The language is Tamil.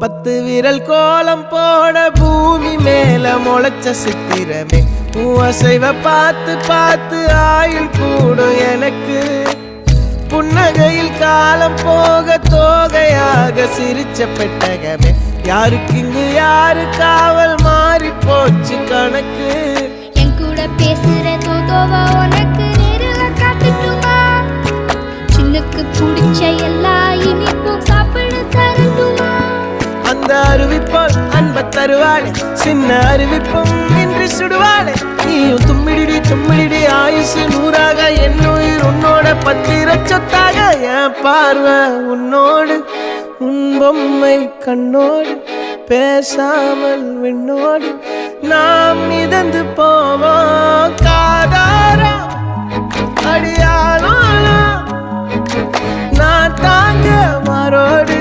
10 விரல் கோலம் போட பூமி மேல முளைச்ச சித்திரமே அசைவ பார்த்து பார்த்து ஆயுள் கூடும் எனக்கு புன்னகையில் காலம் போக தோகையாக சிரிச்ச பெட்டகமே யாருக்கு இங்கு யாரு காவல் மாறி போச்சு கணக்கு என் கூட பேசுற தோதோவா உனக்கு நேரில் காட்டுட்டுமா சின்னுக்கு பிடிச்ச எல்லா இனிப்பும் சாப்பிட தரட்டுமா அந்த அறிவிப்பால் அன்ப தருவாளே சின்ன அறிவிப்பும் இன்று சுடுவாளே நீயும் தும்மிடி ஆயுசு 100ஆக என் உயிர் உன்னோட 10 சொத்தாக என் பார்வை உன்னோடு உன் பொம்மை கண்ணோடு பேசாமல் விண்ணோடு நாம் மிதந்து போவோம் காதாரா அடியாளோ நான் தாங்க மாறோடு